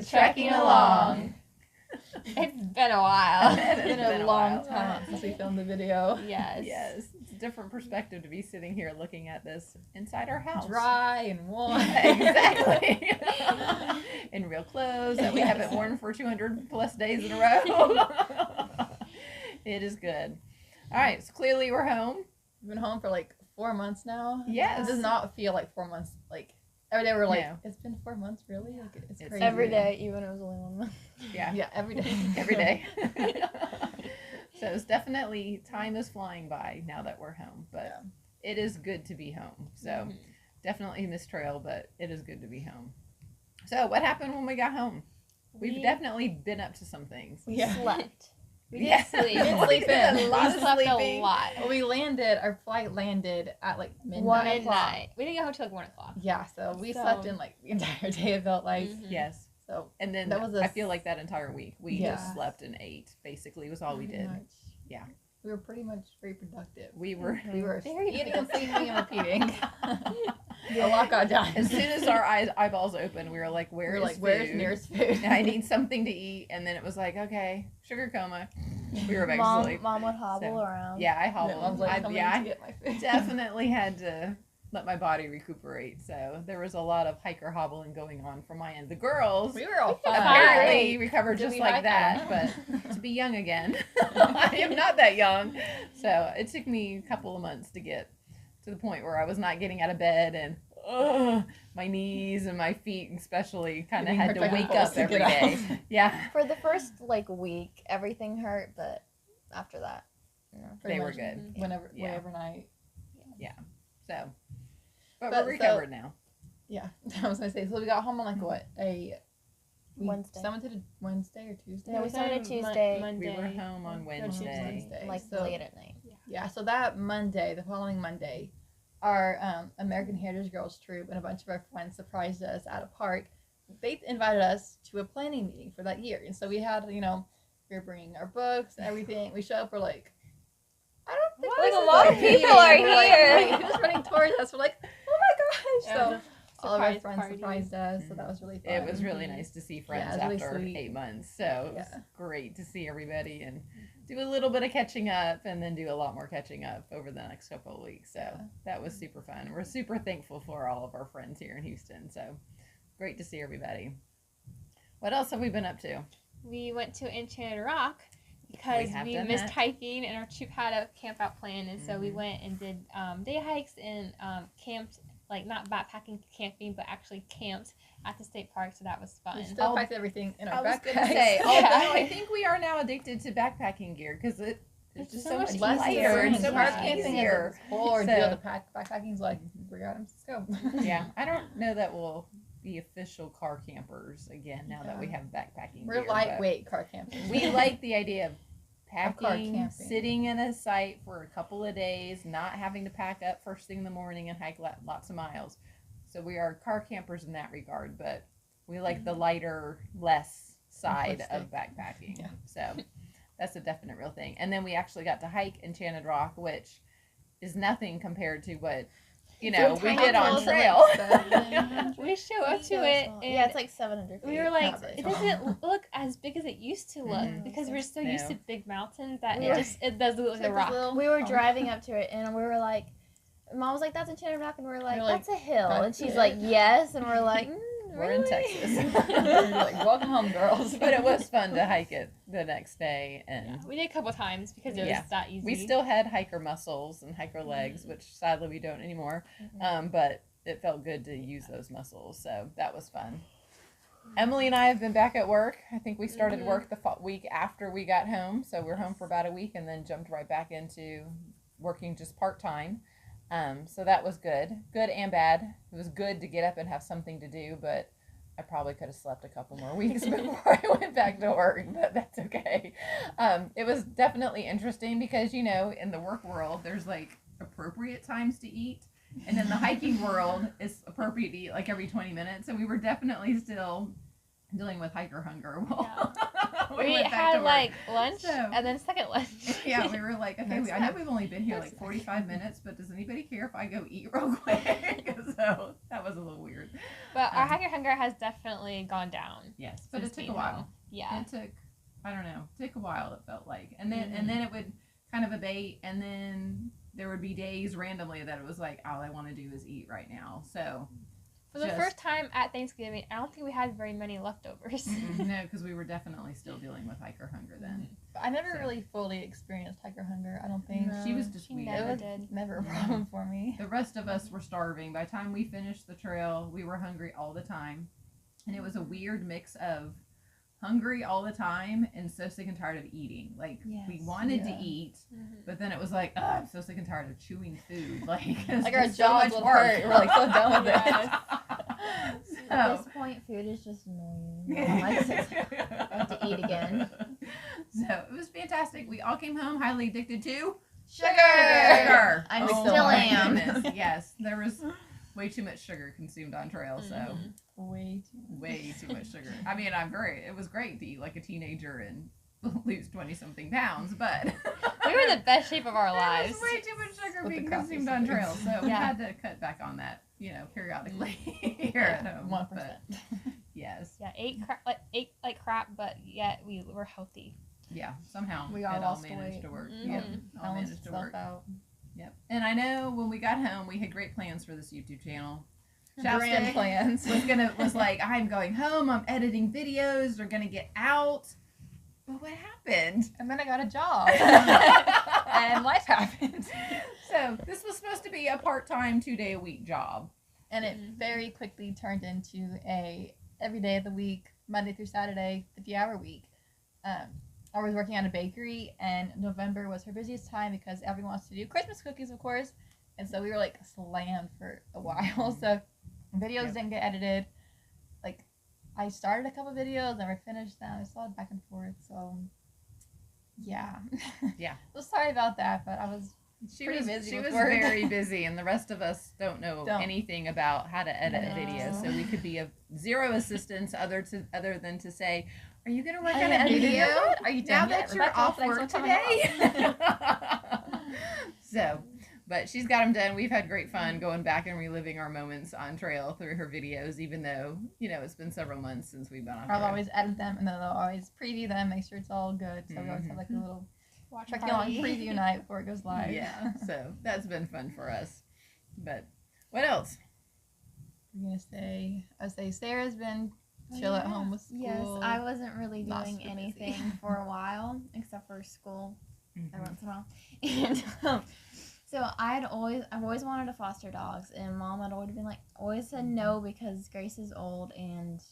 to Trekking Along. It's been a while. It's It's been a long time since we filmed the video. Yes. Yes, it's a different perspective to be sitting here looking at this inside our house. Dry and warm. Exactly. In real clothes that we haven't worn for 200 plus days in a row. It is good. All right, so clearly we're home. We've been home for like 4 months now. Yes. It does not feel like 4 months. Like every day we're like, No. it's been 4 months, really? Like it's crazy. Every day, even if it was only 1 month. Yeah. Yeah, every day. Every day. So it's definitely, time is flying by now that we're home, but it is good to be home. So definitely missed trail, but it is good to be home. So what happened when we got home? We've definitely been up to some things. We Yeah. slept. We did Yeah. sleep. We did sleep in. A lot We of slept sleeping. a lot. Well, we landed, our flight landed at like midnight. Midnight. We didn't get home till like 1 o'clock. Yeah, so we So- slept in like the entire day, it felt like. Mhm. Yes. So And then That was I feel like that entire week we Yeah. just slept and ate. Basically, was all we pretty did. much. Yeah. We were pretty much very productive. We were. We were Very eating and sleeping and repeating. A lot got done. As soon as our eyeballs opened, we were like, we "Where were is like, where's food? nearest food? I need something to eat." And then it was like, "Okay, sugar coma." We were back to sleep. Mom would hobble So, around. Yeah, I Yeah, Mom's hobbled. like, I "Coming yeah, to I get my food." definitely had to let my body recuperate. So there was a lot of hiker hobbling going on from my end. The girls We were all fine. apparently recovered Did just we like hike? that, I don't but to be young again, I am not that young. So it took me a couple of months to get to the point where I was not getting out of bed and my knees and my feet especially kind of Giving had her to back wake pulse up to every get day. out. Yeah, For the first like week, everything hurt, but after that, Pretty they were much good. Whenever, Yeah. whatever night. So, but But we're recovered now. Yeah, I was gonna say. So we got home on like what Wednesday. Someone did Wednesday or Tuesday. No, we started Tuesday. We were home on Wednesday. like So- late at night. Yeah, so that Monday, the following Monday, our American Heritage Girls troop and a bunch of our friends surprised us at a park. They invited us to a planning meeting for that year, and so we had, we were bringing our books, everything. We showed up for like, I don't think Like, this a is lot of meeting. people are We're like, here. wait, who's running towards us? We're like, oh my gosh! Yeah, it So was all of our surprise friends party. surprised us, so that was really fun. It was really nice to see friends Yeah, it was after really sweet. 8 months. So it was Yeah. great to see everybody and do a little bit of catching up and then do a lot more catching up over the next couple of weeks. So that was super fun. We're super thankful for all of our friends here in Houston. So great to see everybody. What else have we been up to? We went to Enchanted Rock because have we done missed that. hiking and our troop had a camp out plan, and so we Mhm. went and did day hikes and camped, like not backpacking camping, but actually camped at the state park. So that was fun. We still I'll- packed everything in I our was backpacks. going to say, Yeah. although I think we are now addicted to backpacking gear because it's just so much less lighter and things. so Park much camping easier. is a whole ordeal. So- The backpacking's like 3 items. Let's go. Yeah, I don't know that we'll be official car campers again now that we Yeah. have backpacking We're gear, but lightweight car campers. we like the idea of car packing, camping. sitting in a site for a couple of days, not having to pack up first thing in the morning and hike lots of miles. So we are car campers in that regard, but we like the lighter, less side of backpacking. Yeah. So that's a definite real thing. And then we actually got to hike Enchanted Rock, which is nothing compared to what we did on trail. We show up to it, and Yeah, it's like 700 feet. we were like, Not very it tall. doesn't look as big as it used to look Mhm. because we're so used No. to big mountains that Yeah. it does look like a rock. We were driving up to it, and we were like, Mom was like, "That's Enchanted Rock," and we were like, You're like, "That's a hill," and "That's she's it." like, "Yes," and we're like, We're in "Really?" Texas. You're like, welcome home, girls. But it was fun to hike it the next day, and We did a couple times because it was Yeah. that easy. we still had hiker muscles and hiker legs, which sadly we don't anymore. But it felt good to use those muscles, so that was fun. Emily and I have been back at work. I think we started work the week after we got home, so we were home for about a week and then jumped right back into working just part-time. So that was good and bad. It was good to get up and have something to do, but I probably could have slept a couple more weeks before I went back to work, but that's okay. It was definitely interesting because, in the work world, there's like appropriate times to eat. And in the hiking world, it's appropriate to eat like every 20 minutes. So we were definitely still dealing with hiker hunger. We went back to had work. like lunch So- and then second lunch. Yeah, we were like, okay, I know we've only been here like 45 minutes, but does anybody care if I go eat real quick? So that was a little weird. But our hiker hunger has definitely gone down. Yes, but it since took a being while. home. Yeah. It took, I don't know, it took a while. It felt like, and then it would kind of abate, and then there would be days randomly that it was like, all I want to do is eat right now. So For the just- first time at Thanksgiving, I don't think we had very many leftovers. no, because we were definitely still dealing with hiker hunger then. But I never So- really fully experienced hiker hunger. I don't think. No. She was just She weird. never It was did. never a Yeah. problem for me. The rest of us were starving. By the time we finished the trail, we were hungry all the time. And it was a weird mix of hungry all the time and so sick and tired of eating. Like, we Yes. wanted to Yeah. eat, Mhm. but then it was like, I'm so sick and tired of chewing food. Like, it's Like our just so jaws much would work. hurt. We're like so done with Yes. it. At this point, food is just annoying. I just want to eat again. So it was fantastic. We all came home highly addicted to Sugar. I Oh still my am. goodness. Yes, there was way too much sugar consumed on trail. So Mhm. Way too. way too much sugar. I mean, it was great to eat like a teenager and lose 20 something pounds, but We were in the best shape of our there lives. was way too much sugar With the being coffee consumed on sugar. trail. So we Yeah. had to cut back on that, periodically here at home. 1%. But yes. Yeah, ate like crap, but yet we were healthy. Yeah. Somehow We all it lost managed weight. to work. Mhm. Yep. All Balanced managed to itself work. out. Yep. And I know when we got home, we had great plans for this YouTube channel. Grand Chapstick plans. was like, I'm going home. I'm editing videos. They're gonna get out. But what happened? And then I got a job. and life happened. So this was supposed to be a part-time 2-day-a-week job. And it Mhm. very quickly turned into a every day of the week, Monday through Saturday, 50-hour week. I was working at a bakery, and November was her busiest time because everyone wants to do Christmas cookies, of course. And so we were like slammed for a while. So videos Yep. didn't get edited. Like I started a couple videos, never finished them. I saw it back and forth. So yeah. Yeah. So sorry about that, but I was She Pretty was busy she with was work. very busy, and the rest of us don't know Don't. anything about how to edit No. videos. So we could be of zero assistance other than to say, "Are you going to work Are on you a editing video it? Are you now done that yet? you're Rebecca, off thanks work for coming today?" So, but she's got them done. We've had great fun going back and reliving our moments on trail through her videos, even though it's been several months since we've been on I'll trail. always edit them, and then they'll always preview them, make sure it's all good. So we always have like a little Watch check party. on preview night before it goes live. Yeah, so that's been fun for us. But what else? We're gonna say, I say Sarah's been chill at home with school. Yes, I wasn't really Not doing super anything busy. for a while, except for school Mm-hmm. every once in a while. And so I've always wanted to foster dogs, and Mom had always said no because Grace is old and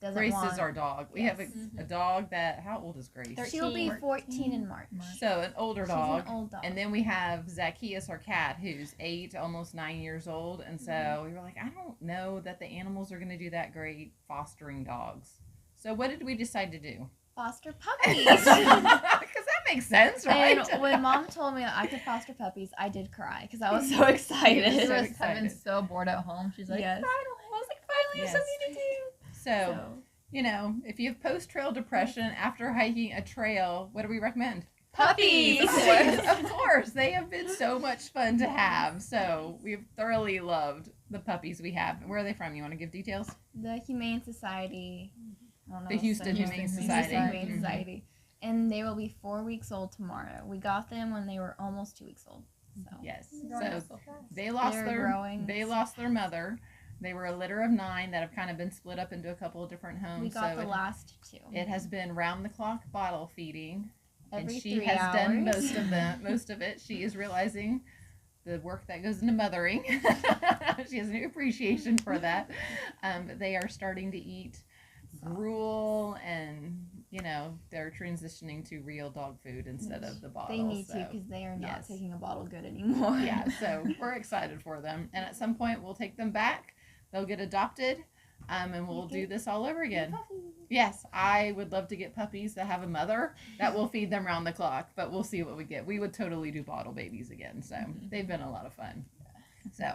doesn't Grace want. is our dog. We have a dog that. How old is Grace? She'll be 13. 14 in March. So an older She's dog. an old dog. And then we have Zacchaeus, our cat, who's 8, almost 9 years old. And so we were like, I don't know that the animals are going to do that great fostering dogs. So what did we decide to do? Foster puppies. Because that makes sense, right? And when Mom told me that I could foster puppies, I did cry because I was so excited. She So was excited. been so bored at home. She's like, Yes. finally. I was like, finally, Yes. something to do. So, if you have post-trail depression after hiking a trail, what do we recommend? Puppies. Of course. They have been so much fun to have. So we've thoroughly loved the puppies we have. Where are they from? You want to give details? The Humane Society. I don't know The what's Houston Houston Humane Humane Society. Humane Mhm. Society. And they will be 4 weeks old tomorrow. We got them when they were almost 2 weeks old. So Yes. Growing So up so fast. they lost They're growing. they lost their mother. They were a litter of 9 that have kind of been split up into a couple of different homes. we got so the last 2. it has been round the clock bottle feeding. Every and she 3 has hours. done most of it. She is realizing the work that goes into mothering. She has a new appreciation for that. But they are starting to eat gruel, and they're transitioning to real dog food instead of the bottle. They need so. to because they are not yes. taking a bottle good anymore. Yeah, so we're excited for them, and at some point we'll take them back. They'll get adopted, and we'll do this all over again. Yes, I would love to get puppies that have a mother that will feed them round the clock, but we'll see what we get. We would totally do bottle babies again, so they've been a lot of fun. So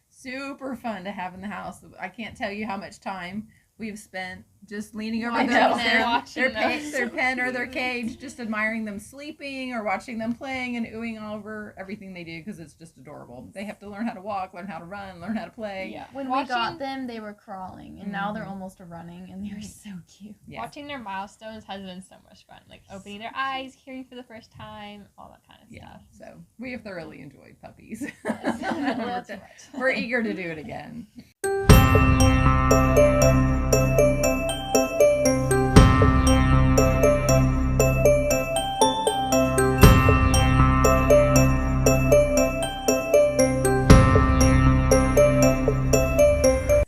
super fun to have in the house. I can't tell you how much time we've spent just leaning over I their, know. Watching their pen or their cage, just admiring them sleeping or watching them playing and oohing all over everything they do because it's just adorable. They have to learn how to walk, learn how to run, learn how to play. Yeah. When we got them, they were crawling, and now they're almost running, and they were so cute. Yeah. Watching their milestones has been so much fun. Like opening their eyes, hearing for the first time, all that kind of Yeah, stuff. so we have thoroughly enjoyed puppies. Well, too much. We're eager to do it again.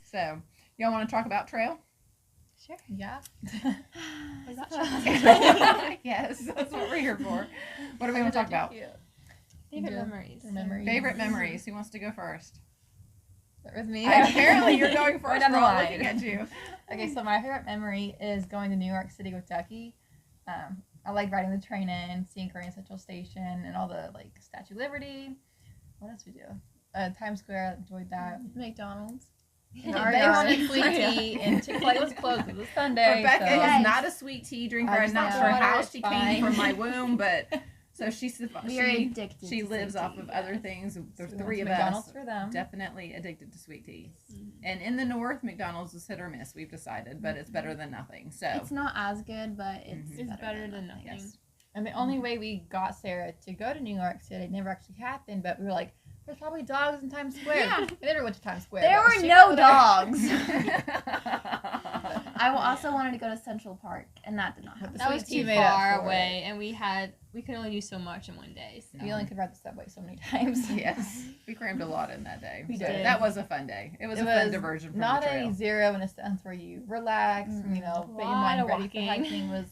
So, y'all want to talk about trail? Sure. Yeah. Was that Yes, that's what we're here for. What do we want to talk about? favorite Yeah. memories? Memories. Favorite memories. Who wants to go first? Start with me. Apparently, you're going Right first. down the We're all line. looking at you. Okay, so my favorite memory is going to New York City with Ducky. I like riding the train in, seeing Grand Central Station, and all the like Statue of Liberty. What else we do? Times Square. Enjoyed that. McDonald's. They wanted sweet tea, and Chick-fil-A was closed. It was Sunday. Rebecca so. is not a sweet tea drinker. I I'm just not like sure water, how it's she fine. came from my womb, but so We are she addicted. she to lives sweet off tea, of other yes. things. The So we three of went to McDonald's us for them. definitely addicted to sweet tea. And in the north, McDonald's is hit or miss. We've decided, but it's better than nothing. So It's not as good, but it's, Mhm. It's better than nothing. yes, And the only way we got Sarah to go to New York City never actually happened, but we were like, there's probably dogs in Times Square. Yeah. We never went to Times Square. There but were she no went there. dogs. I also wanted to go to Central Park, and that did not happen. That was Sweet tea too made up far for away, and we could only do so much in one day. So. We only could ride the subway so many times. yes, we crammed a lot in that day. We So did. that was a fun day. It was a fun diversion from not the trail. a zero in a sense where you relax, and, you know, get your Lot mind of ready for walking. hiking was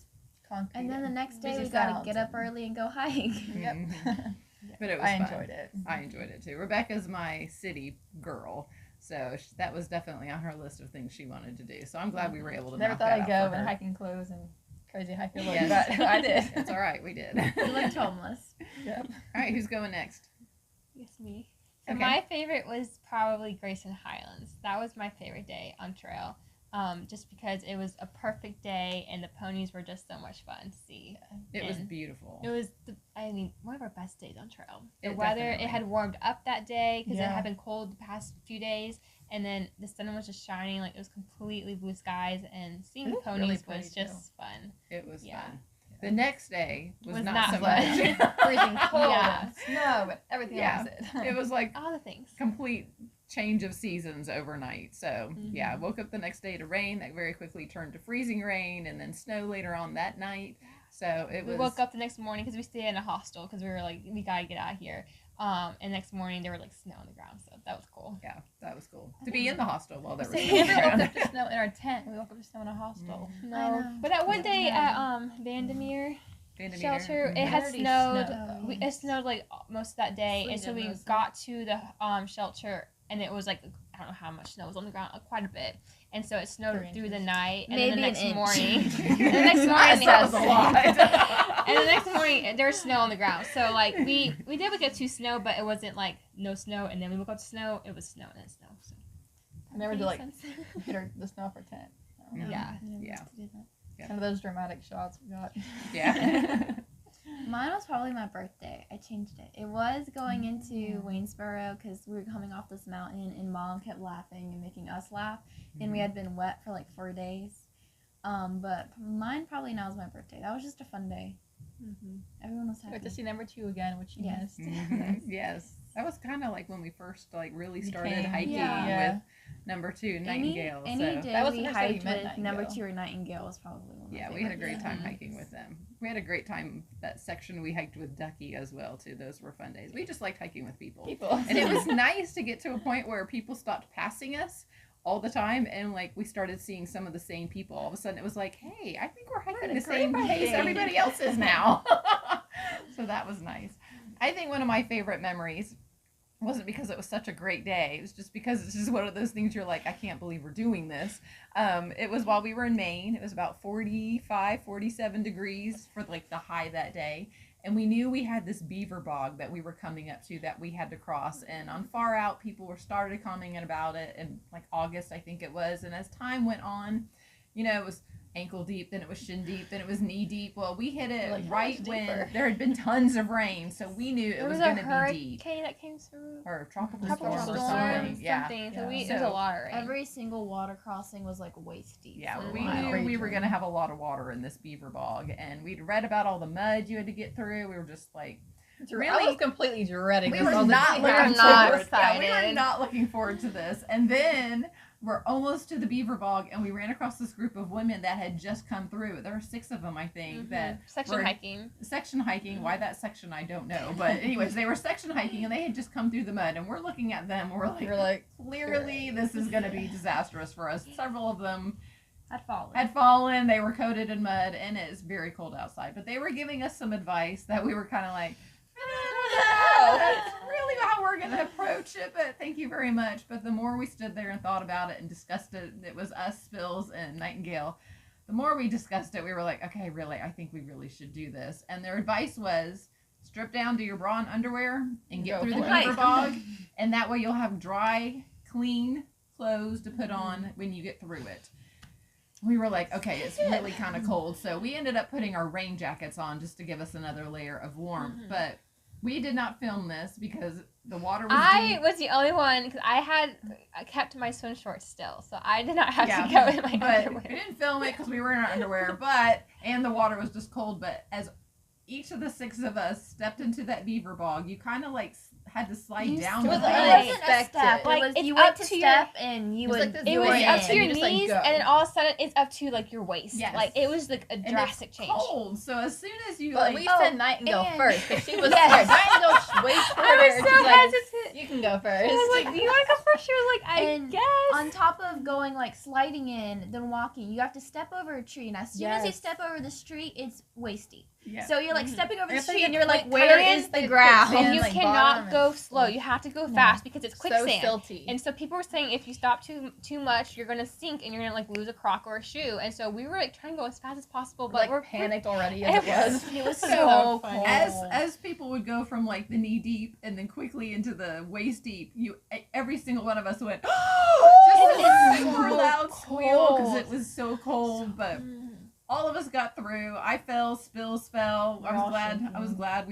concrete. And then the next day, Busy we got to sounds get up and- early and go hike. Yep. Mhm. But it was I fun. enjoyed it. I enjoyed it too. Rebecca's my city girl, so that was definitely on her list of things she wanted to do. So I'm glad we were able to. Never knock thought that I'd out go for in her. hiking clothes and crazy hiking look, Yes. but I did. It's all right, we did. We looked homeless. Yep. All right, who's going next? Yes, me. So Okay. my favorite was probably Grayson Highlands. That was my favorite day on trail. Just because it was a perfect day and the ponies were just so much fun to see. It was And beautiful. It was, one of our best days on trail. The It weather, definitely- it had warmed up that day because it Yeah. had been cold the past few days. And then the sun was just shining, like it was completely blue skies. And seeing It the was really ponies pretty, was just fun. It was Yeah. fun. The next day was, Was not, not so fun. much. Freezing cold, Yeah. and snow, and everything Yeah. opposite. It was like All the things. complete change of seasons overnight. So yeah, Mhm. woke up the next day to rain that very quickly turned to freezing rain and then snow later on that night. So it We was woke up the next morning because we stayed in a hostel because we were like, we gotta get out of here. And next morning there were like snow on the ground, so that was cool. yeah, that was cool to be in the hostel while there was We snow on the never woke ground. up to snow in our tent. We woke up to snow in a hostel. Mm-hmm. I know. But that one Yeah. day at Vandermeer Vandermeer. shelter, it Mhm. had Already snowed. snowed. It snowed like most of that day, and so Freezing we most of got to the shelter, and it was like I don't know how much snow was on the ground, quite a bit, and so it snowed 3 through the inches. night, and Maybe then the an next inch. morning, the next morning, That was a lot. and the next morning there was snow on the ground. So like we did wake up to snow, but it wasn't like no snow, and then we woke up to snow. It was snow and then snow. So. I never did Makes like sense. hit the snow off our tent. Mhm. Yeah. Yeah. Kind of those dramatic shots we got. Yeah. Mine was probably my birthday. I changed it. It was going into Waynesboro because we were coming off this mountain and Mom kept laughing and making us laugh. And we had been wet for like 4 days. But mine probably now is my birthday. That was just a fun day. Everyone was I got happy. to see number 2 again, which you Yes. missed. Mhm. Yes. That was kind of like when we first like really started Became- hiking Yeah. with number 2 Nightingale. Any so day That was the we first time we hiked met with number Nightingale. 2 or Nightingale was probably one of my yeah, we had a great favorites. time Mhm. hiking with them. We had a great time that section we hiked with Ducky as well too. Those were fun days. We just liked hiking with people. And it was nice to get to a point where people stopped passing us all the time and like we started seeing some of the same people. All of a sudden it was like, hey, I think we're hiking in the a same group pace hiking. everybody else is now. So that was nice. I think one of my favorite memories wasn't because it was such a great day. It was just because it's just one of those things you're like, I can't believe we're doing this. It was while we were in Maine. It was about 45, 47 degrees for like the high that day. And we knew we had this beaver bog that we were coming up to that we had to cross. And on Far Out, people were started commenting about it in like August, I think it was. And as time went on, you know, it was ankle deep, then it was shin deep, then it was knee deep. Well, we hit it Like, how right much when deeper? there had been tons of rain, so we knew it There was was a going to be deep. hurricane that came through. Or tropical Tropical storm or storm, something. Yeah. something. So Yeah. we, there's a So lot of rain. Every single water crossing was like waist deep. Yeah, for a we while. knew we were going to have a lot of water in this beaver bog, and we'd read about all the mud you had to get through. We were just like, I really? was completely dreading We this. were I was not like, looking not forward. Yeah, we were excited. not looking forward to this. And then we're almost to the beaver bog, and we ran across this group of women that had just come through. There were 6 of them, I think, that section were hiking. section hiking. Why that section, I don't know. But anyways, they were section hiking, and they had just come through the mud. And we're looking at them, and we're like, You're like, clearly this is going to be disastrous for us. Several of them Had fallen. had fallen. They were coated in mud, and it is very cold outside. But they were giving us some advice that we were kind of like, I don't know. That's really how we're going to approach it, but thank you very much. But the more we stood there and thought about it and discussed it, it was us, Spills, and Nightingale. The more we discussed it, we were like, okay, really, I think we really should do this. And their advice was strip down to your bra and underwear and get Go through the for it. beaver bog, and that way you'll have dry, clean clothes to put on when you get through it. We were like, okay, it's really kind of cold. So we ended up putting our rain jackets on just to give us another layer of warmth. But we did not film this because the water was I deep. was the only one because I kept my swim shorts still, so I did not have Yeah, to go in my But underwear. we didn't film it because we were in our underwear. And the water was just cold. But as each of the 6 of us stepped into that beaver bog, you kind of like had to slide down. It the was hill. like It wasn't a unexpected. step. Like, it was it's you up went to to step and you It was would. like this It was Right. up to And your you just, like, knees, go. and then all of a sudden it's up to like your waist. Yes. Like it was like a And drastic it's change. cold. So as soon as you But like, we oh, said Nightingale and- first because she was Yes. scared. Nightingale way shorter. I was and so she's like, hesitant. you can go first. I was like, "Do you want to go first?" She was like, "I And guess." On top of going like sliding in, then walking, you have to step over a tree. And as soon as you Yes. step over the street, it's waist deep. yeah. So you're like Mhm. stepping over the It's like street, and a you're like, quick where turn, is like the a ground? quicksand. And you like, cannot bottom go and- slow. You have to go No. fast because it's so quicksand. silty. And so people were saying if you stop too much, you're gonna sink and you're gonna like lose a crock or a shoe. And so we were like trying to go as fast as possible, but like we're panicked already as it was. It was So, so cold. as people would go from like the knee deep and then quickly into the waist deep, every single one of us went just It a was super so loud squeal because cold. it was so cold. But Mhm. all of us got through. I fell, Spills fell. I We're all was glad. shaking. I was glad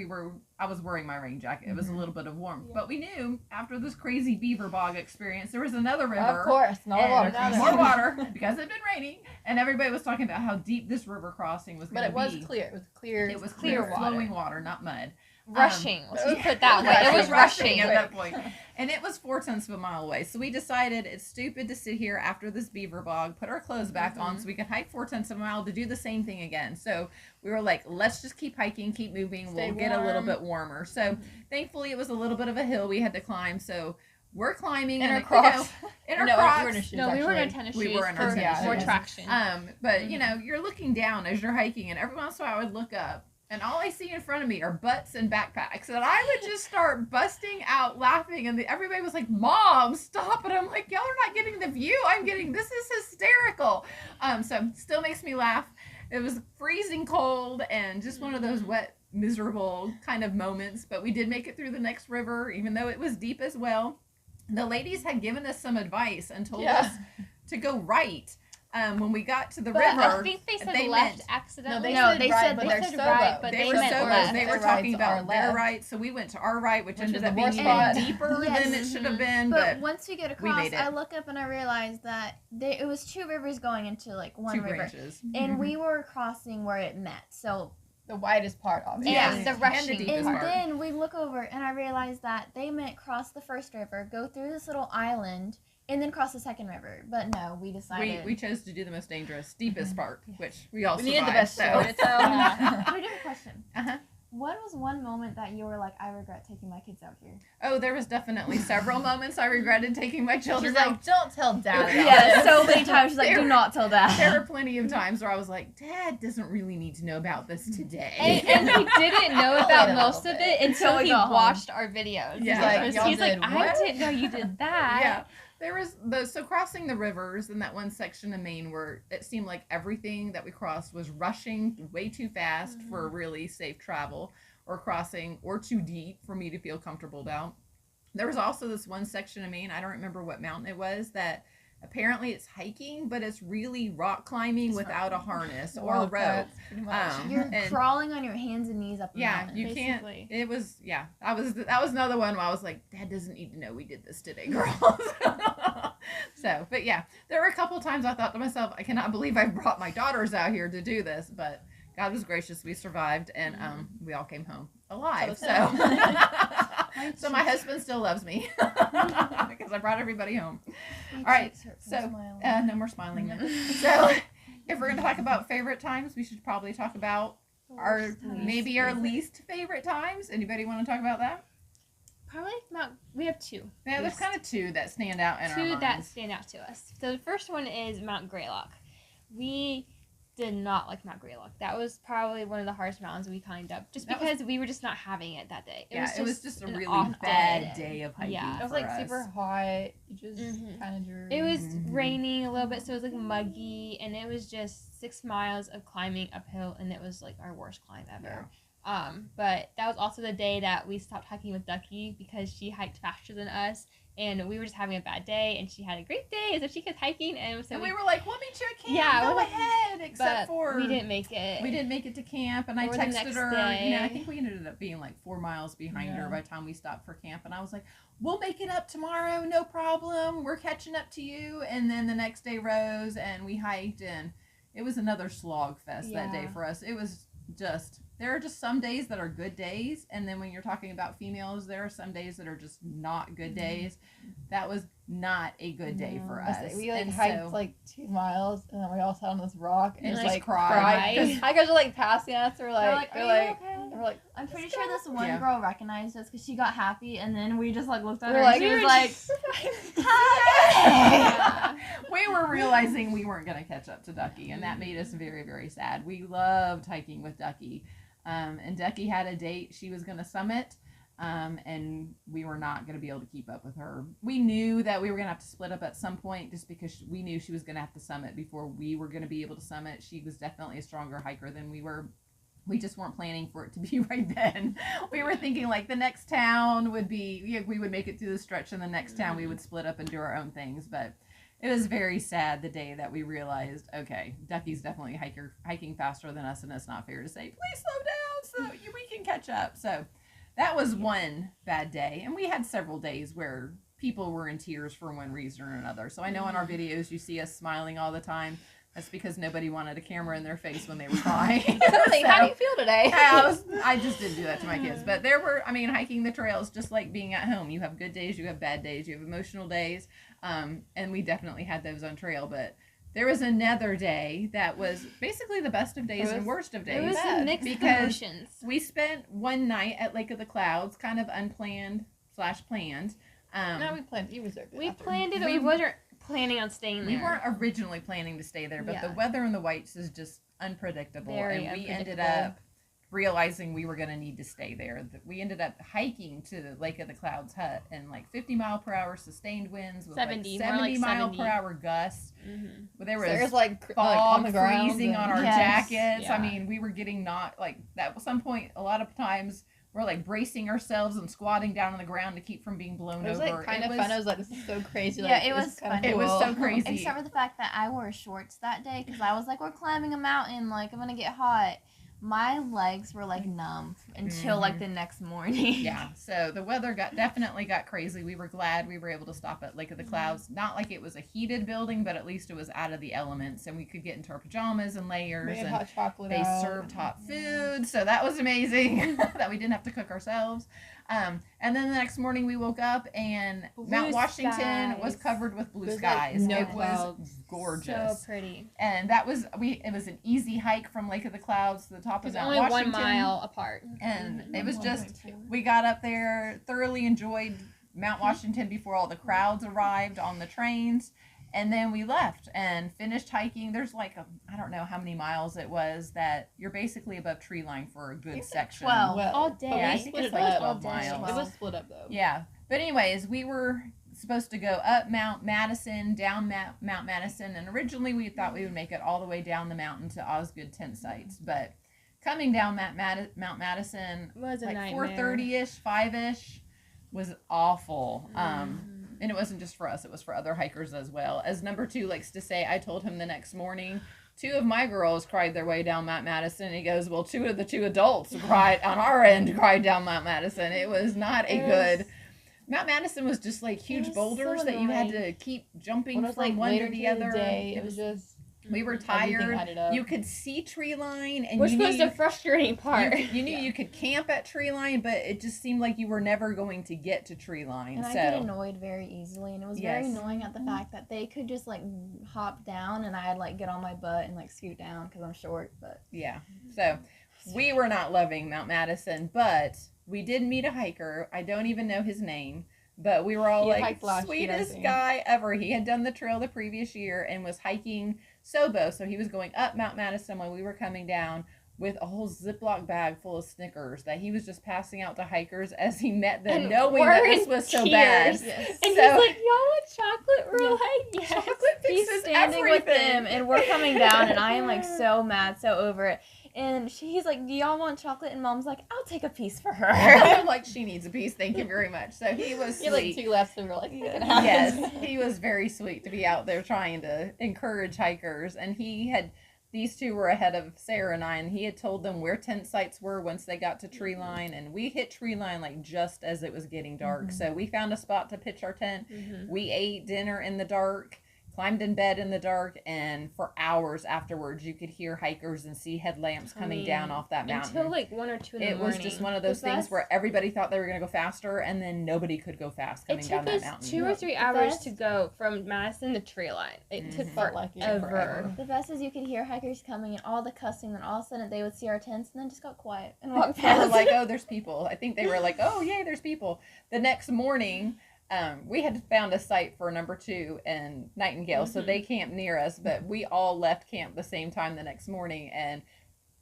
I was wearing my rain jacket. It was a little bit of warmth, Yeah. but we knew after this crazy beaver bog experience, there was another river. Of course, not a and water another- more crossing. water because it had been raining, and everybody was talking about how deep this river crossing was But going to it be. was clear. It was clear. It was Clear clear, water. flowing water, not mud. rushing. Let's just yeah. put it that way. It was rushing. at that point. And it was 4/10 of a mile away. So we decided it's stupid to sit here after this beaver bog, put our clothes back on so we could hike 4/10 of a mile to do the same thing again. So we were like, let's just keep hiking, keep moving. Stay we'll get a little warm. bit warmer. So thankfully it was a little bit of a hill we had to climb. So we're climbing In our and Crocs. in our No, Crocs. we were in our shoes, No, we were in our actually. tennis We shoes were in our for tennis more shoes. traction. But you know, you're looking down as you're hiking, and every once in a while I would look up, and all I see in front of me are butts and backpacks, and I would just start busting out laughing, and everybody was like, "Mom, stop!" And I'm like, "Y'all are not getting the view. I'm getting this is hysterical." So still makes me laugh. It was freezing cold and just one of those wet, miserable kind of moments, but we did make it through the next river, even though it was deep as well. The ladies had given us some advice and told us to go right when we got to the But river. I think they said they left meant- accidentally. No, they they said said- but they they're said sober. right, but they they were meant sober. left. They were Their talking rights are about their left. right, so we went to our right, which Which ended is the up being worst even spot. deeper Yes. than it should have been. But But once we get we across, made it. I look up and I realize that it was 2 rivers going into like one two river, branches. and we were crossing where it met. So The widest part, obviously. Yeah, Yes. the And rushing the deepest and part. then we look over and I realized that they meant cross the first river, go through this little island, and then cross the second river. But no, we decided. We chose to do the most dangerous, steepest part, which we all We survived. needed the best so. story to tell. Yeah. I do have a question. Uh-huh. What was one moment that you were like, I regret taking my kids out here? Oh, there was definitely several moments I regretted taking my children She's out. like, don't tell Dad about Yeah, this. so many times she's like, There- do not tell There Dad. were plenty of times where I was like, Dad doesn't really need to know about this today. And he didn't know I'll about wait a most little of bit. it until we he got home. watched our videos. Yeah. He's like, He's y'all like, did I what? didn't know you did that. Yeah. There was so crossing the rivers in that one section of Maine where it seemed like everything that we crossed was rushing way too fast for really safe travel, or crossing or too deep for me to feel comfortable down. There was also this one section of Maine, I don't remember what mountain it was, that apparently it's hiking, but it's really rock climbing without a harness or a rope. You're crawling on your hands and knees up a mountain. You basically. can't. It was that was another one where I was like, Dad doesn't need to know we did this today, girls. So, but yeah, there were a couple times I thought to myself, I cannot believe I brought my daughters out here to do this, but God was gracious. We survived, and we all came home alive. So so my husband still loves me because I brought everybody home. All right, so no more smiling then. So if we're going to talk about favorite times, we should probably talk about our least favorite times. Anybody want to talk about that? Probably we have two. Yeah, there's kind of two that stand out in our minds. Two that stand out to us. So the first one is Mount Greylock. We did not like Mount Greylock. That was probably one of the hardest mountains we climbed up, just because we were just not having it that day. It was just a really bad day of hiking. It was like super hot. You just kind of drew. It was raining a little bit, so it was like muggy, and it was just 6 miles of climbing uphill, and it was like our worst climb ever. Yeah. But that was also the day that we stopped hiking with Ducky because she hiked faster than us, and we were just having a bad day, and she had a great day, so she kept hiking, and so we were like, "We'll meet you at camp. Go ahead." Except for we didn't make it. We didn't make it to camp, and I texted her. I think we ended up being like 4 miles behind her by the time we stopped for camp, and I was like, "We'll make it up tomorrow, no problem. We're catching up to you." And then the next day rose, and we hiked, and it was another slog fest that day for us. It was just. There are just some days that are good days, and then when you're talking about females, there are some days that are just not good days. That was not a good day for us. We hiked like 2 miles, and then we all sat on this rock and just like cried. Because hikers are like passing us. We're like, I'm pretty sure this one girl recognized us because she got happy, and then we just like looked at her. Like, and she was like, "Hi." We were realizing we weren't going to catch up to Ducky, and that made us very, very sad. We loved hiking with Ducky. And Ducky had a date. She was going to summit, and we were not going to be able to keep up with her. We knew that we were going to have to split up at some point just because we knew she was going to have to summit before we were going to be able to summit. She was definitely a stronger hiker than we were. We just weren't planning for it to be right then. We were thinking like the next town would be, we would make it through the stretch, and the next town we would split up and do our own things. But it was very sad the day that we realized, okay, Ducky's definitely hiking faster than us, and it's not fair to say, please slow down so we can catch up. So that was one bad day. And we had several days where people were in tears for one reason or another. So I know in our videos you see us smiling all the time. That's because nobody wanted a camera in their face when they were crying. So, how do you feel today? I just didn't do that to my kids. But there were, hiking the trails just like being at home. You have good days, you have bad days, you have emotional days. And we definitely had those on trail. But there was another day that was basically the best of days and worst of days. It was a mixed emotions. We spent one night at Lake of the Clouds, kind of unplanned / planned. No, we planned. You reserved it. We planned it, but we weren't planning on staying there. We weren't originally planning to stay there, but the weather in the Whites is just unpredictable. We ended up realizing we were going to need to stay there. We ended up hiking to the Lake of the Clouds hut in like 50-mile-per-hour sustained winds with 70 mile-per-hour gusts. Mm-hmm. There was like fog freezing on our jackets. Yeah. We were getting at some point, a lot of times, we're like bracing ourselves and squatting down on the ground to keep from being blown over. It was like kind of fun. I was like, this is so crazy. Yeah, it was fun. It was so crazy. Except for the fact that I wore shorts that day because I was like, we're climbing a mountain. Like, I'm going to get hot. My legs were like numb until like the next morning. Yeah, so the weather definitely got crazy. We were glad we were able to stop at Lake of the Clouds. Not like it was a heated building, but at least it was out of the elements, and we could get into our pajamas and layers. We had and hot chocolate. They served hot food, so that was amazing that we didn't have to cook ourselves. And then the next morning we woke up and Mount Washington was covered with blue skies. It was gorgeous. So pretty. And it was an easy hike from Lake of the Clouds to the top of Mount Washington. Only 1 mile apart. And it was just, we got up there, thoroughly enjoyed Mount Washington before all the crowds arrived on the trains. And then we left and finished hiking. There's like, I don't know how many miles it was that you're basically above tree line for a good section. 12. All day. Yeah, I think it's like 12 miles. It was split up though. Yeah. But anyways, we were supposed to go up Mount Madison, down Mount Madison. And originally we thought we would make it all the way down the mountain to Osgood tent sites. But coming down Mount Madison, It was a like nightmare. 4:30ish, 5ish, was awful. And it wasn't just for us; it was for other hikers as well. As number 2 likes to say, I told him the next morning, 2 of my girls cried their way down Mount Madison. And he goes, well, 2 of the 2 adults cried on our end, cried down Mount Madison. It was not a good. Mount Madison was just like huge boulders so that you had annoying. to keep jumping When it was, from like, one later to the through the other. day, it was just We were everything tired. added up. You could see tree line, and Which you knew was the frustrating part. you knew you could camp at tree line, but it just seemed like you were never going to get to tree line. And I So get annoyed very easily, and it was very Yes. annoying at the fact that they could just like hop down, and I'd like get on my butt and like scoot down because I'm short. But yeah, so we were not loving Mount Madison, but we did meet a hiker. I don't even know his name. But we were all He had like, hiked last year, I sweetest think. guy ever. He had done the trail the previous year and was hiking Sobo. So he was going up Mount Madison while we were coming down with a whole Ziploc bag full of Snickers that he was just passing out to hikers as he met them, And knowing we're that in this was so tears. bad. yes. And So- he's like, y'all want chocolate? We're like, yes. Chocolate He's fixes standing everything. with them, and we're coming down, and I am like so mad, so over it. And he's like, "Do y'all want chocolate?" And Mom's like, "I'll take a piece for her." I'm like, she needs a piece. Thank you very much. So he was You had sweet. like 2 left, so we're like, Yes, he was very sweet to be out there trying to encourage hikers. And these 2 were ahead of Sarah and I, and he had told them where tent sites were once they got to tree line. And we hit tree line like just as it was getting dark. So we found a spot to pitch our tent. We ate dinner in the dark, climbed in bed in the dark, and for hours afterwards you could hear hikers and see headlamps coming down off that mountain. Until like 1 or 2 in the It morning. was just one of those The things best- where everybody thought they were going to go faster, and then nobody could go fast coming It down took that us mountain. 2 or 3 The hours best- to go from Madison to tree line. It took Felt like it forever. forever. The best is you could hear hikers coming and all the cussing, and all of a sudden they would see our tents and then just got quiet and walk They were past. like, oh, there's people. I think they were like, oh, yay, there's people. The next morning, we had found a site for number 2 and Nightingale, so they camped near us, but we all left camp the same time the next morning, and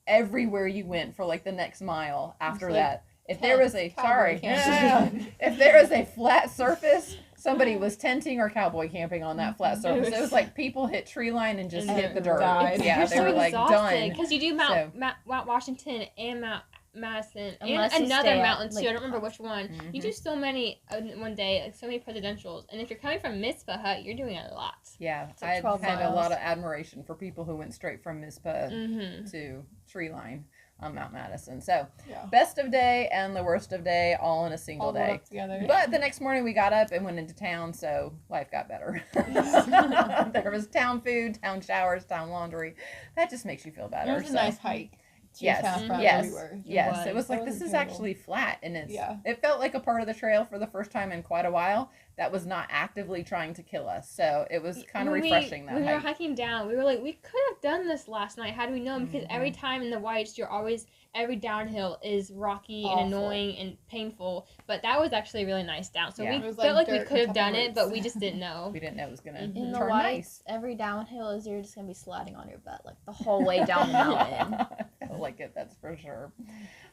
everywhere you went for like the next mile after like that, if there was a, cowboy sorry, camping. if there was a flat surface, somebody was tenting or cowboy camping on that flat surface. It was like people hit tree line and just And hit the dirt. died. Yeah, You're they so were like done. because you do So- Mount Washington and Mount Madison Unless and you another stay at, mountain too. like, I don't remember which one. You do so many in one day, like so many presidentials. And if you're coming from Mitzvah Hut, you're doing a lot. Yeah, like I 12 had a miles. lot of admiration for people who went straight from Mizpah Mm-hmm. to tree line on Mount Madison. So, Yeah. best of day and the worst of day all in a single All rolled day. up together. But the next morning we got up and went into town, so life got better. There was town food, town showers, town laundry. That just makes you feel better. It was a so. nice hike. To Yes, town from yes, where we were. yes. was. It was like, That this wasn't is terrible. actually flat, and Yeah. it felt like a part of the trail for the first time in quite a while that was not actively trying to kill us. So it was kind of When refreshing that when we were hike. hiking down, we were like, we could have done this last night had we known, because every Mm-hmm. time in the whites, you're always every downhill is rocky Awful. and annoying and painful. But that was actually a really nice down. So Yeah. we It was felt like like we dirt could have and done couple it, but roots. we just didn't know. We didn't know it was gonna In the turn whites, nice. every downhill is you're just gonna be sliding on your butt like the whole way down the mountain. I feel like it, that's for sure.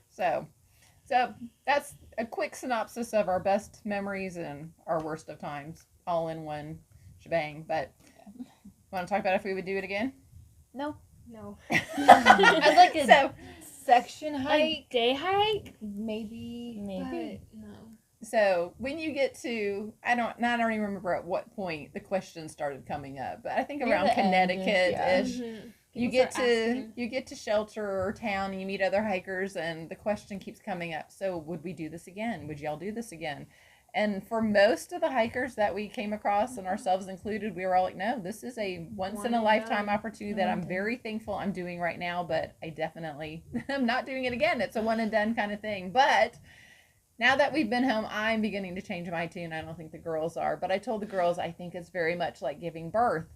So that's a quick synopsis of our best memories and our worst of times, all in one shebang. But want to talk about if we would do it again? No, No. I'd like a So section A hike. day hike? Maybe. But no. So when you get to, I don't even remember at what point the questions started coming up, but I think Near around the end, Connecticut-ish. Mhm. You People get start to asking. you get to shelter or town and you meet other hikers and the question keeps coming up. So would we do this again? Would y'all do this again? And for most of the hikers that we came across, and ourselves included, we were all like, no, this is a once One in a and lifetime done. opportunity that I'm very thankful I'm doing right now, but I definitely am not doing it again. It's a one and done kind of thing. But now that we've been home, I'm beginning to change my tune. I don't think the girls are, but I told the girls I think it's very much like giving birth.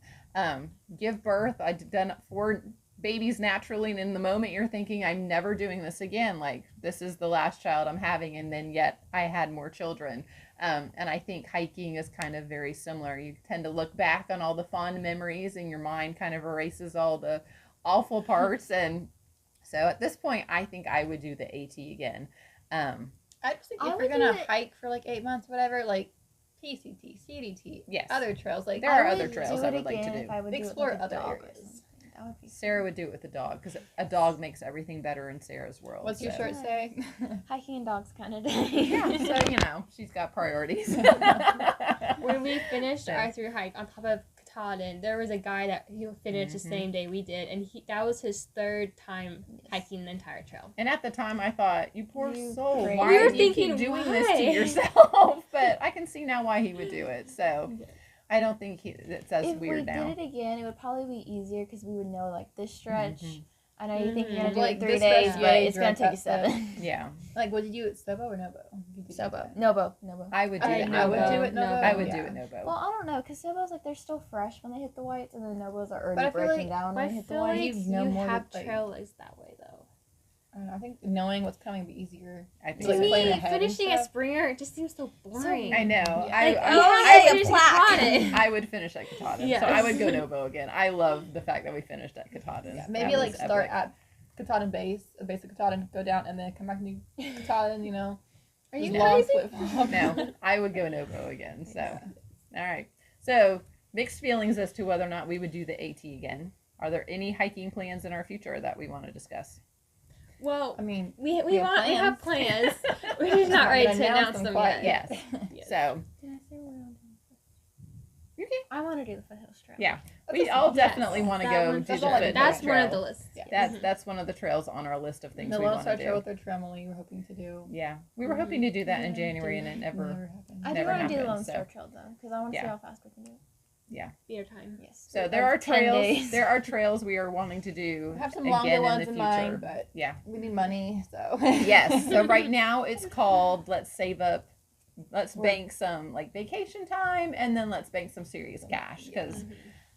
Give birth. I've done 4 babies naturally, and in the moment you're thinking, I'm never doing this again. Like, this is the last child I'm having, and then yet I had more children. And I think hiking is kind of very similar. You tend to look back on all the fond memories, and your mind kind of erases all the awful parts. And so at this point, I think I would do the AT again. I just think I if would you're gonna do it- hike for like 8 months, whatever, like PCT, CDT, Yes. other trails, like There are I other would trails do I it would like to again do. if I would do it Explore with a other dog or areas. something. That would be Sarah would do it with a dog because a dog makes everything better in Sarah's world. What's your so. shirt say? hiking and dogs kind of day. Yeah, so she's got priorities. When we finished So. our thru hike on top of Katahdin, there was a guy that he finished the same day we did, and that was his 3rd time hiking the entire trail. And at the time, I thought, you poor You soul, crazy. why We were do you keep thinking, doing why? this to yourself? But I can see now why he would do it. So I don't think it's as If weird we now. did it again, it would probably be easier because we would know like this stretch. Mhm. I know you think you're gonna do Like, it 3 this days, stretch, but yeah, it's gonna direct take you that 7. Yeah, Like, what did you do? Sobo or Nobo? Sobo. Nobo. I would do it. I would Nobo. do it Nobo. I would yeah. do it Nobo. Well, I don't know, because Sobo's like they're still fresh when they hit the whites, and the Nobos are But already I feel breaking like- down But when I they hit the feel like whites. You know you more have than, like- trail legs that way, though. I don't know. I think knowing what's coming would be easier. I think To Like, so. me, plan ahead and finishing a stuff. Springer, it just seems so boring. I know. Yeah. I, Like, I, you oh, have yeah, to a finish plaque. Katahdin. I would finish at Katahdin. Yes. So I would go Nobo again. I love the fact that we finished at Katahdin. Yeah, maybe That like was start epic. at Katahdin base of Katahdin, go down, and then come back to Katahdin. You know, Are just you long crazy? flip-flop. No, I would go Nobo again. So, Yeah. all right. So, mixed feelings as to whether or not we would do the AT again. Are there any hiking plans in our future that we want to discuss? Well, I mean, we have have plans. We're just Just not not ready gonna to announce announce them them quite yet. Yes. Yes. So, Did I say we're on you can. I want to do the foothills trail. Yeah. That's We a- all yes, definitely want to that go one- do that's the all I Foothills can That's Trail. one of the lists. Yeah. That's one of the trails on our list of things the we Lone want Star to Trail do. with their Tremoli, we're hoping to do. Yeah, we were hoping to do that in Yeah, January, and it never. happened. I do Never want to do the happened, Lone so. Star Trail though, because I want to see Yeah. how fast we can do it. Beer time. Yes. So there Like are 10 trails. days. There are trails we are wanting to do. I have some again longer in ones the in future. mind, but Yeah. we need money, so. Yes. So right now it's called let's save up, let's We're- bank some like vacation time, and then let's bank some serious cash because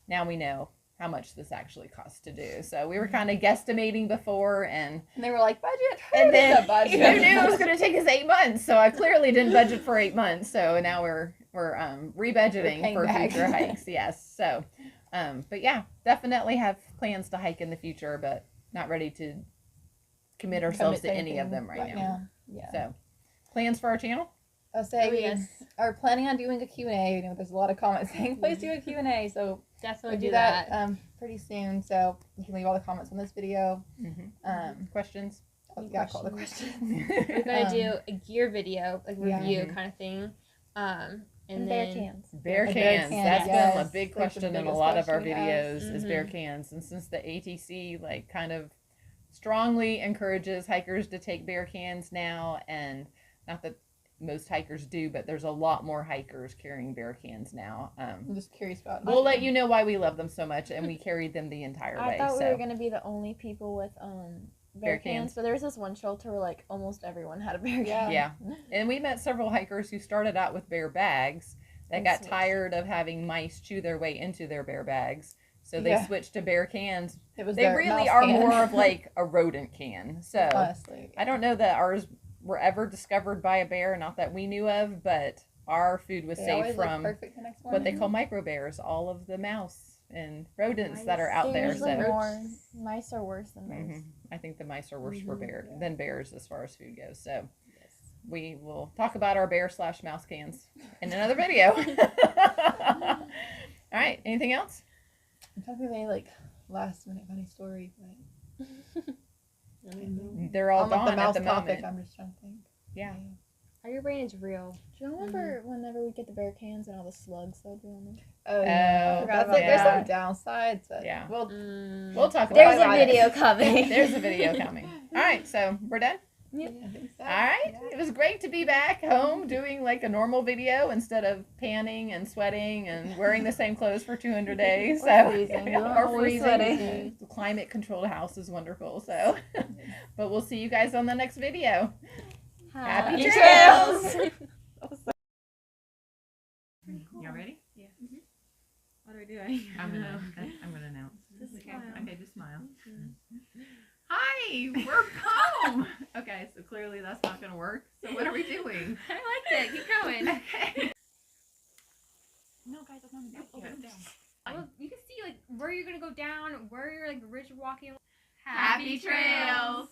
now we know how much this actually costs to do. So we were kind of guesstimating before, and And they were like, budget. and then The budget. who knew it was going to take us 8 months? So I clearly didn't budget for 8 months. So now we're rebudgeting paying for back. future hikes. Yes. So, but yeah, definitely have plans to hike in the future, but not ready to commit ourselves to any of them right now. Yeah. So, plans for our channel? I'll say Oh, we yes. are planning on doing a Q&A. You know, there's a lot of comments saying, please do a Q&A. So Definitely we'll do that pretty soon. So you can leave all the comments on this video. Mm-hmm. Questions? Oh, yeah, call the questions. We're gonna do a gear video, like Yeah. review Mhm. kind of thing. And And bear then cans. Bear A bear cans. can, That's been a yes. big That's the question in a biggest lot of our question we have. videos is bear Mhm. cans. And since the ATC like kind of strongly encourages hikers to take bear cans now, and not that most hikers do, but there's a lot more hikers carrying bear cans now. I'm just curious about We'll let you know why we love them so much, and we carried them the entire I way. thought we So were gonna be the only people with bear Bear cans. cans, but there was this one shelter where like almost everyone had a bear can. Yeah. yeah, and we met several hikers who started out with bear bags that And got switched. tired of having mice chew their way into their bear bags, so they Yeah. switched to bear cans. It was They their really mouse are can. more of like a rodent can. So Honestly. I don't know that ours were ever discovered by a bear, not that we knew of, but our food was They safe always look from perfect the next what they morning. call micro bears, all of the mouse and rodents that are out They're there. usually So more mice are worse than those. Mhm. I think the mice are worse for bear Yeah. than bears as far as food goes. So we will talk about our bear/mouse cans in another video. All right. Anything else? I'm trying to think of any like last minute funny story, but They're all on like gone the at mouse the topic, moment. I'm just trying to think. Yeah. your brain is real. Do you remember whenever we get the bear cans and all the slugs that would be on them? Oh, yeah. I Oh, forgot about There's that. some downsides, but Yeah. well, We'll talk about There's it. a video coming. There's a video coming. All right. So we're done. I think so. All right. It was great to be back home doing like a normal video instead of panning and sweating and wearing the same clothes for 200 days. Or So, freezing. We weren't or always freezing. sweating. The climate controlled house is wonderful. So, but we'll see you guys on the next video. Happy trails! Y'all ready? Yeah. What do I do? I'm gonna announce. Just Okay. smile. Okay, just smile. Hi, we're home. Okay, so clearly that's not gonna work. So what are we doing? I liked it. Keep going. Okay. No, guys, I'm not Get down. Well, you can see like where you're gonna go down, where you're like ridge walking. Happy trails.